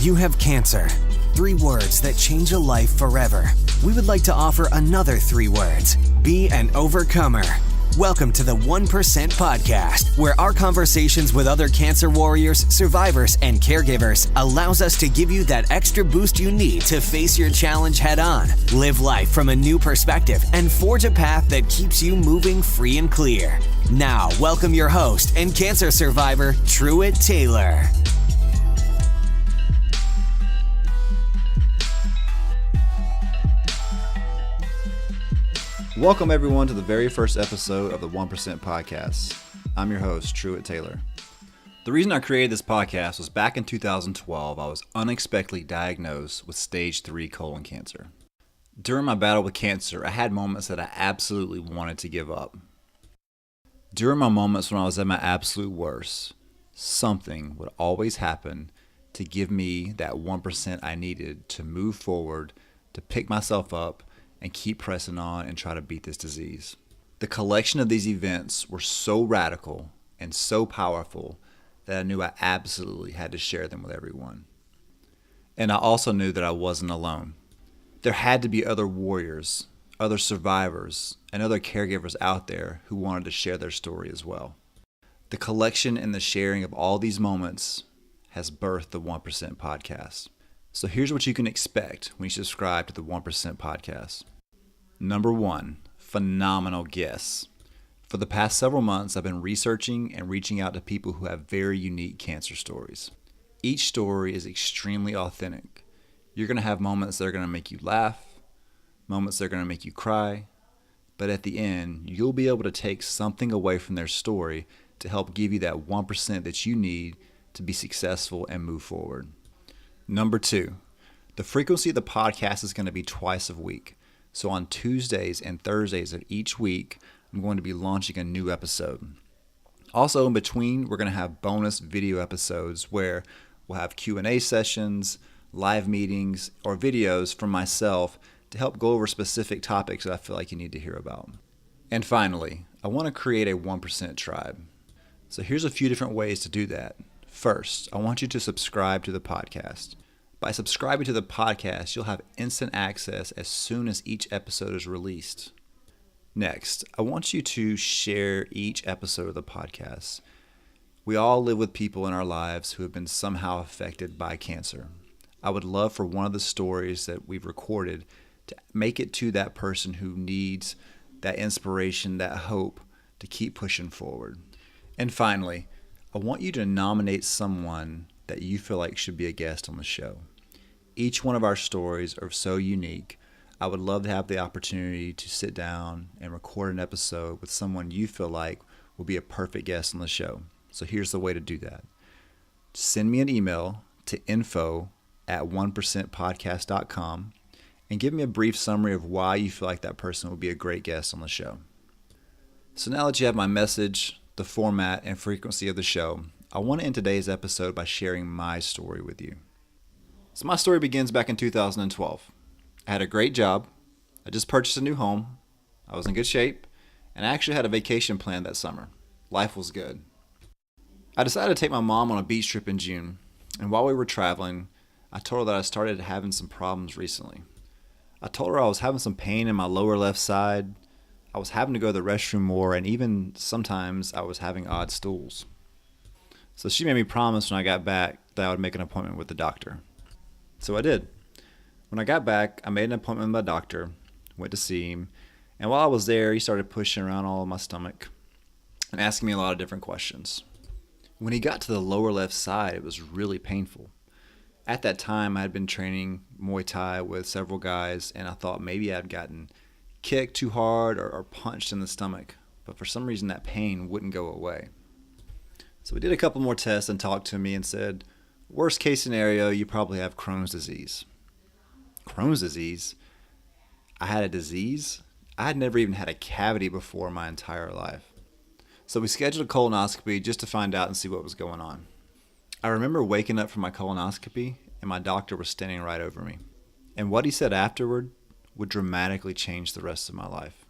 You have cancer. 3 words that change a life forever. We would like to offer another 3 words. Be an overcomer. Welcome to the 1% Podcast, where our conversations with other cancer warriors, survivors, and caregivers allows us to give you that extra boost you need to face your challenge head on, live life from a new perspective, and forge a path that keeps you moving free and clear. Now, welcome your host and cancer survivor, Truett Taylor. Welcome everyone to the very first episode of the 1% Podcast. I'm your host, Truett Taylor. The reason I created this podcast was back in 2012, I was unexpectedly diagnosed with stage 3 colon cancer. During my battle with cancer, I had moments that I absolutely wanted to give up. During my moments when I was at my absolute worst, something would always happen to give me that 1% I needed to move forward, to pick myself up, and keep pressing on and try to beat this disease. The collection of these events were so radical and so powerful that I knew I absolutely had to share them with everyone. And I also knew that I wasn't alone. There had to be other warriors, other survivors, and other caregivers out there who wanted to share their story as well. The collection and the sharing of all these moments has birthed the 1% Podcast. So here's what you can expect when you subscribe to the 1% Podcast. Number 1, phenomenal guests. For the past several months, I've been researching and reaching out to people who have very unique cancer stories. Each story is extremely authentic. You're going to have moments that are going to make you laugh, moments that are going to make you cry, but at the end, you'll be able to take something away from their story to help give you that 1% that you need to be successful and move forward. Number 2, the frequency of the podcast is going to be twice a week. So on Tuesdays and Thursdays of each week, I'm going to be launching a new episode. Also in between, we're going to have bonus video episodes where we'll have Q&A sessions, live meetings, or videos from myself to help go over specific topics that I feel like you need to hear about. And finally, I want to create a 1% tribe. So here's a few different ways to do that. First, I want you to subscribe to the podcast. By subscribing to the podcast, you'll have instant access as soon as each episode is released. Next, I want you to share each episode of the podcast. We all live with people in our lives who have been somehow affected by cancer. I would love for one of the stories that we've recorded to make it to that person who needs that inspiration, that hope to keep pushing forward. And finally, I want you to nominate someone that you feel like should be a guest on the show. Each one of our stories are so unique. I would love to have the opportunity to sit down and record an episode with someone you feel like will be a perfect guest on the show. So here's the way to do that. Send me an email to info@onepercentpodcast.com and give me a brief summary of why you feel like that person will be a great guest on the show. So now that you have my message, the format, and frequency of the show, I want to end today's episode by sharing my story with you. So my story begins back in 2012. I had a great job. I just purchased a new home. I was in good shape, and I actually had a vacation planned that summer. Life was good. I decided to take my mom on a beach trip in June, and while we were traveling, I told her that I started having some problems recently. I told her I was having some pain in my lower left side. I was having to go to the restroom more, and even sometimes I was having odd stools. So she made me promise when I got back that I would make an appointment with the doctor. So I did. When I got back, I made an appointment with my doctor, went to see him, and while I was there, he started pushing around all of my stomach and asking me a lot of different questions. When he got to the lower left side, it was really painful. At that time, I had been training Muay Thai with several guys, and I thought maybe I'd gotten kicked too hard or punched in the stomach, but for some reason that pain wouldn't go away. So we did a couple more tests and talked to me and said, worst case scenario, you probably have Crohn's disease. Crohn's disease? I had a disease? I had never even had a cavity before in my entire life. So we scheduled a colonoscopy just to find out and see what was going on. I remember waking up from my colonoscopy and my doctor was standing right over me. And what he said afterward would dramatically change the rest of my life.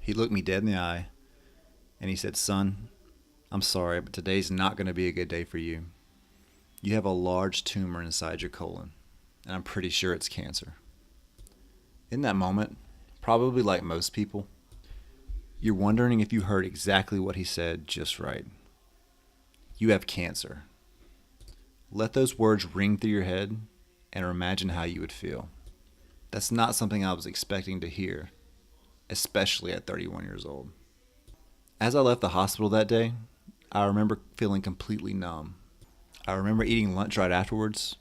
He looked me dead in the eye and he said, "Son, I'm sorry, but today's not going to be a good day for you. You have a large tumor inside your colon, and I'm pretty sure it's cancer. In that moment, probably like most people, you're wondering if you heard exactly what he said just right. You have cancer. Let those words ring through your head and imagine how you would feel. That's not something I was expecting to hear, especially at 31 years old. As I left the hospital that day, I remember feeling completely numb. I remember eating lunch right afterwards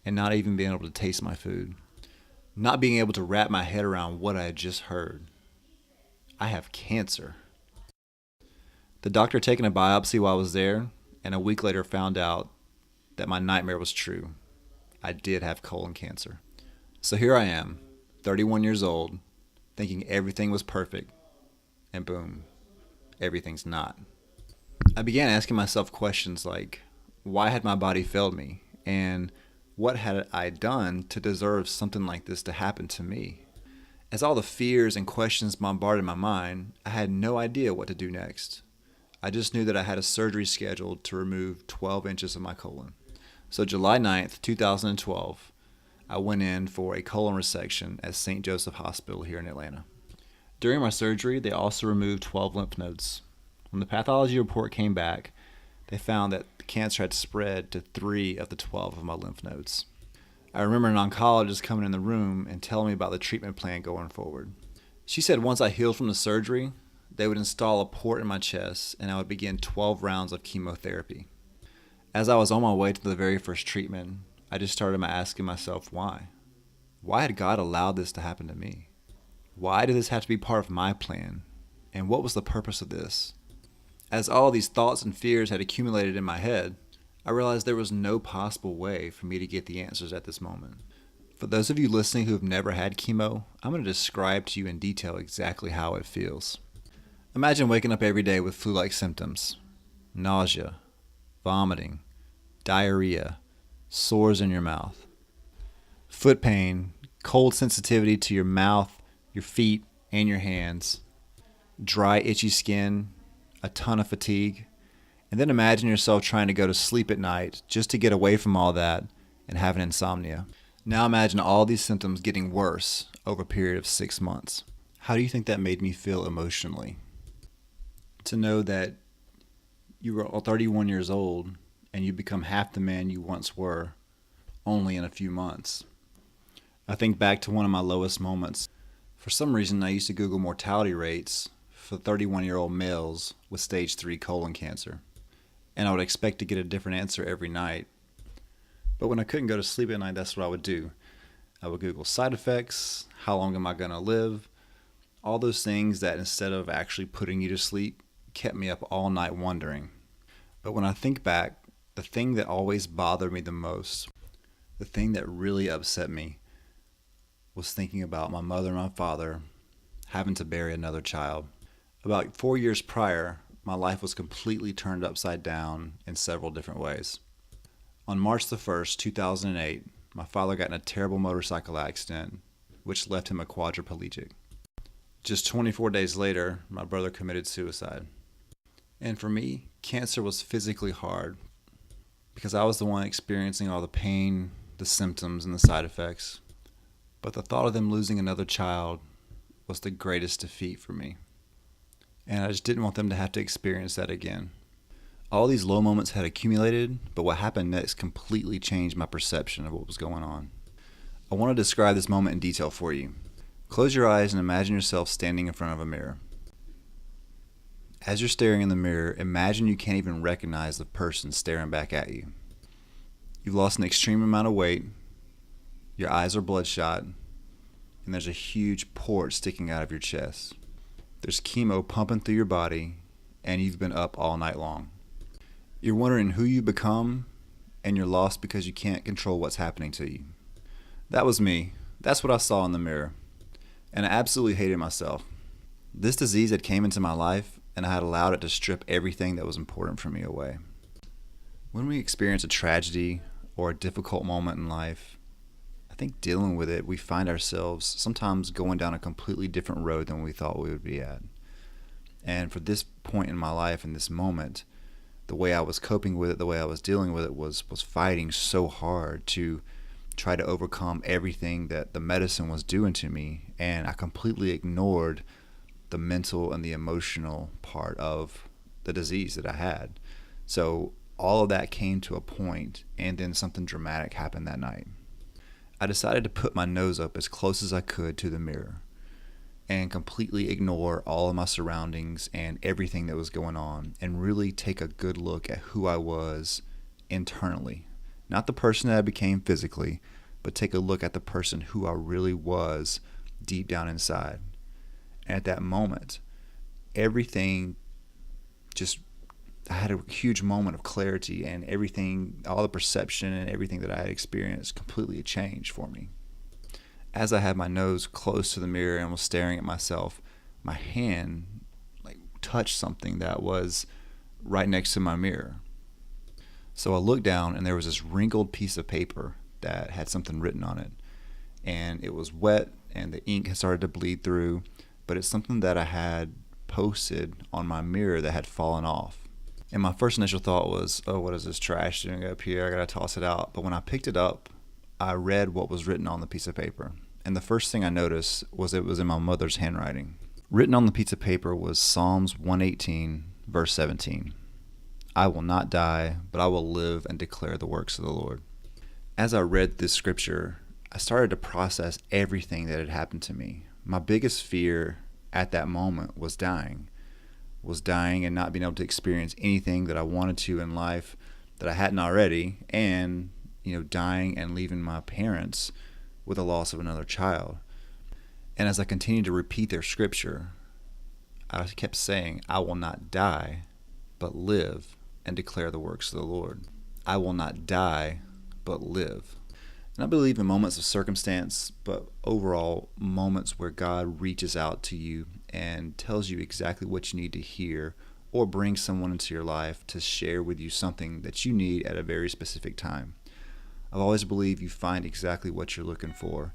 and not even being able to taste my food. Not being able to wrap my head around what I had just heard. I have cancer. The doctor had taken a biopsy while I was there, and a week later found out that my nightmare was true. I did have colon cancer. So here I am, 31 years old, thinking everything was perfect, and boom, everything's not. I began asking myself questions like, why had my body failed me? And what had I done to deserve something like this to happen to me? As all the fears and questions bombarded my mind, I had no idea what to do next. I just knew that I had a surgery scheduled to remove 12 inches of my colon. So July 9th, 2012, I went in for a colon resection at St. Joseph Hospital here in Atlanta. During my surgery, they also removed 12 lymph nodes. When the pathology report came back, they found that the cancer had spread to 3 of the 12 of my lymph nodes. I remember an oncologist coming in the room and telling me about the treatment plan going forward. She said once I healed from the surgery, they would install a port in my chest and I would begin 12 rounds of chemotherapy. As I was on my way to the very first treatment, I just started asking myself why. Why had God allowed this to happen to me? Why did this have to be part of my plan? And what was the purpose of this? As all these thoughts and fears had accumulated in my head, I realized there was no possible way for me to get the answers at this moment. For those of you listening who have never had chemo, I'm going to describe to you in detail exactly how it feels. Imagine waking up every day with flu-like symptoms, nausea, vomiting, diarrhea, sores in your mouth, foot pain, cold sensitivity to your mouth, your feet, and your hands, dry, itchy skin, a ton of fatigue. And then imagine yourself trying to go to sleep at night just to get away from all that and having insomnia. Now imagine all these symptoms getting worse over a period of 6 months. How do you think that made me feel emotionally? To know that you were 31 years old and you become half the man you once were only in a few months. I think back to one of my lowest moments. For some reason, I used to Google mortality rates for 31-year-old males with stage 3 colon cancer. And I would expect to get a different answer every night. But when I couldn't go to sleep at night, that's what I would do. I would Google side effects, how long am I going to live, all those things that instead of actually putting you to sleep, kept me up all night wondering. But when I think back, the thing that always bothered me the most, the thing that really upset me, was thinking about my mother and my father having to bury another child. About 4 years prior, my life was completely turned upside down in several different ways. On March the 1st, 2008, my father got in a terrible motorcycle accident, which left him a quadriplegic. Just 24 days later, my brother committed suicide. And for me, cancer was physically hard because I was the one experiencing all the pain, the symptoms, and the side effects. But the thought of them losing another child was the greatest defeat for me. And I just didn't want them to have to experience that again. All these low moments had accumulated, but what happened next completely changed my perception of what was going on. I want to describe this moment in detail for you. Close your eyes and imagine yourself standing in front of a mirror. As you're staring in the mirror, imagine you can't even recognize the person staring back at you. You've lost an extreme amount of weight, your eyes are bloodshot, and there's a huge port sticking out of your chest. There's chemo pumping through your body, and you've been up all night long. You're wondering who you become, and you're lost because you can't control what's happening to you. That was me. That's what I saw in the mirror. And I absolutely hated myself. This disease had came into my life, and I had allowed it to strip everything that was important for me away. When we experience a tragedy or a difficult moment in life, I think dealing with it, we find ourselves sometimes going down a completely different road than we thought we would be at. And for this point in my life, in this moment, the way I was coping with it, the way I was dealing with it was fighting so hard to try to overcome everything that the medicine was doing to me. And I completely ignored the mental and the emotional part of the disease that I had. So all of that came to a point, and then something dramatic happened that night. I decided to put my nose up as close as I could to the mirror and completely ignore all of my surroundings and everything that was going on, and really take a good look at who I was internally. Not the person that I became physically, but take a look at the person who I really was deep down inside. And at that moment, everything just, I had a huge moment of clarity, and everything, all the perception and everything that I had experienced completely changed for me. As I had my nose close to the mirror and was staring at myself, my hand touched something that was right next to my mirror. So I looked down, and there was this wrinkled piece of paper that had something written on it. And it was wet, and the ink had started to bleed through, but it's something that I had posted on my mirror that had fallen off. And my first initial thought was, oh, what is this trash doing up here? I gotta toss it out. But when I picked it up, I read what was written on the piece of paper. And the first thing I noticed was it was in my mother's handwriting. Written on the piece of paper was Psalms 118, verse 17. I will not die, but I will live and declare the works of the Lord. As I read this scripture, I started to process everything that had happened to me. My biggest fear at that moment was dying and not being able to experience anything that I wanted to in life that I hadn't already, and dying and leaving my parents with the loss of another child. And as I continued to repeat their scripture, I kept saying, I will not die, but live and declare the works of the Lord. I will not die, but live. And I believe in moments of circumstance, but overall moments where God reaches out to you and tells you exactly what you need to hear, or brings someone into your life to share with you something that you need at a very specific time. I've always believed you find exactly what you're looking for.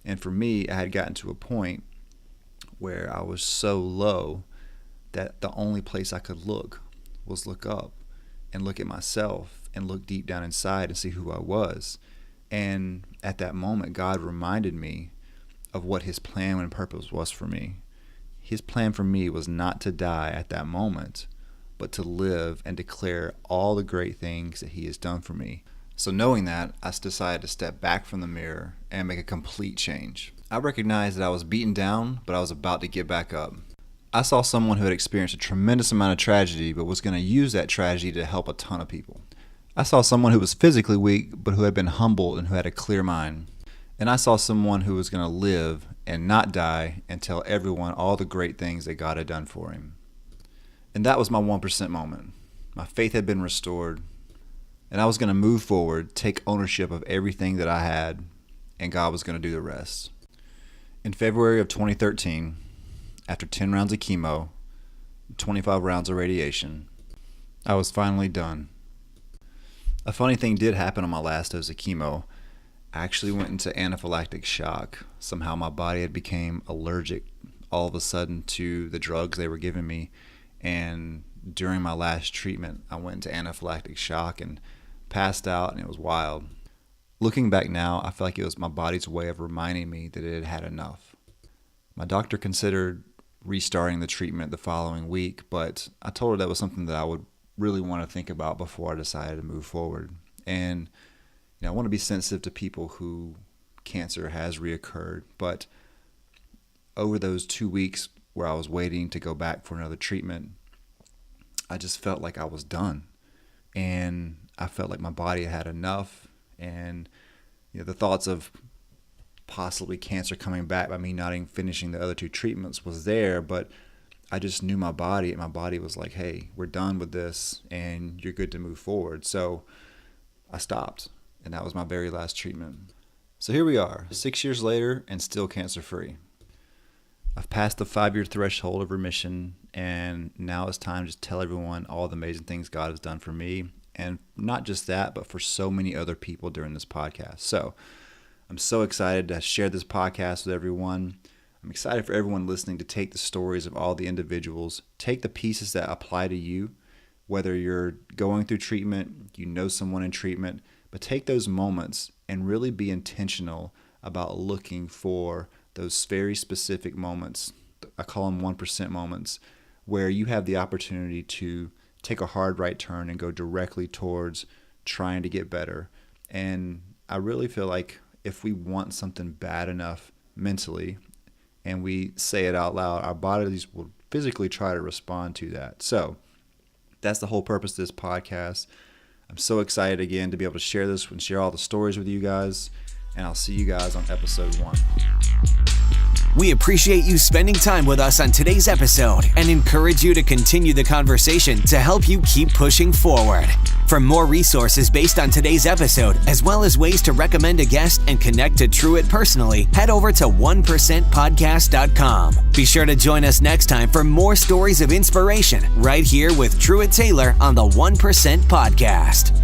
And for me, I had gotten to a point where I was so low that the only place I could look was look up and look at myself and look deep down inside and see who I was. And at that moment, God reminded me of what his plan and purpose was for me. His plan for me was not to die at that moment, but to live and declare all the great things that he has done for me. So knowing that, I decided to step back from the mirror and make a complete change. I recognized that I was beaten down, but I was about to get back up. I saw someone who had experienced a tremendous amount of tragedy, but was going to use that tragedy to help a ton of people. I saw someone who was physically weak, but who had been humbled and who had a clear mind. And I saw someone who was going to live and not die and tell everyone all the great things that God had done for him. And that was my 1% moment. My faith had been restored, and I was going to move forward, take ownership of everything that I had, and God was going to do the rest. In February of 2013, after 10 rounds of chemo, 25 rounds of radiation, I was finally done. A funny thing did happen on my last dose of chemo. I actually went into anaphylactic shock. Somehow my body had become allergic all of a sudden to the drugs they were giving me. And during my last treatment, I went into anaphylactic shock and passed out, and it was wild. Looking back now, I feel like it was my body's way of reminding me that it had had enough. My doctor considered restarting the treatment the following week, but I told her that was something that I would really want to think about before I decided to move forward. And I want to be sensitive to people who cancer has reoccurred, but over those 2 weeks where I was waiting to go back for another treatment, I just felt like I was done. And I felt like my body had enough. And the thoughts of possibly cancer coming back by me not even finishing the other 2 treatments was there, but I just knew my body, and my body was like, hey, we're done with this and you're good to move forward. So I stopped, and that was my very last treatment. So here we are, 6 years later, and still cancer-free. I've passed the 5-year threshold of remission, and now it's time to tell everyone all the amazing things God has done for me, and not just that, but for so many other people during this podcast. So I'm so excited to share this podcast with everyone. I'm excited for everyone listening to take the stories of all the individuals, take the pieces that apply to you, whether you're going through treatment, you know someone in treatment, but take those moments and really be intentional about looking for those very specific moments. I call them 1% moments, where you have the opportunity to take a hard right turn and go directly towards trying to get better. And I really feel like if we want something bad enough mentally and we say it out loud, our bodies will physically try to respond to that. So that's the whole purpose of this podcast. I'm so excited again to be able to share this and share all the stories with you guys. And I'll see you guys on episode 1. We appreciate you spending time with us on today's episode and encourage you to continue the conversation to help you keep pushing forward. For more resources based on today's episode, as well as ways to recommend a guest and connect to Truett personally, head over to OnePercentPodcast.com. Be sure to join us next time for more stories of inspiration right here with Truett Taylor on the 1% Podcast.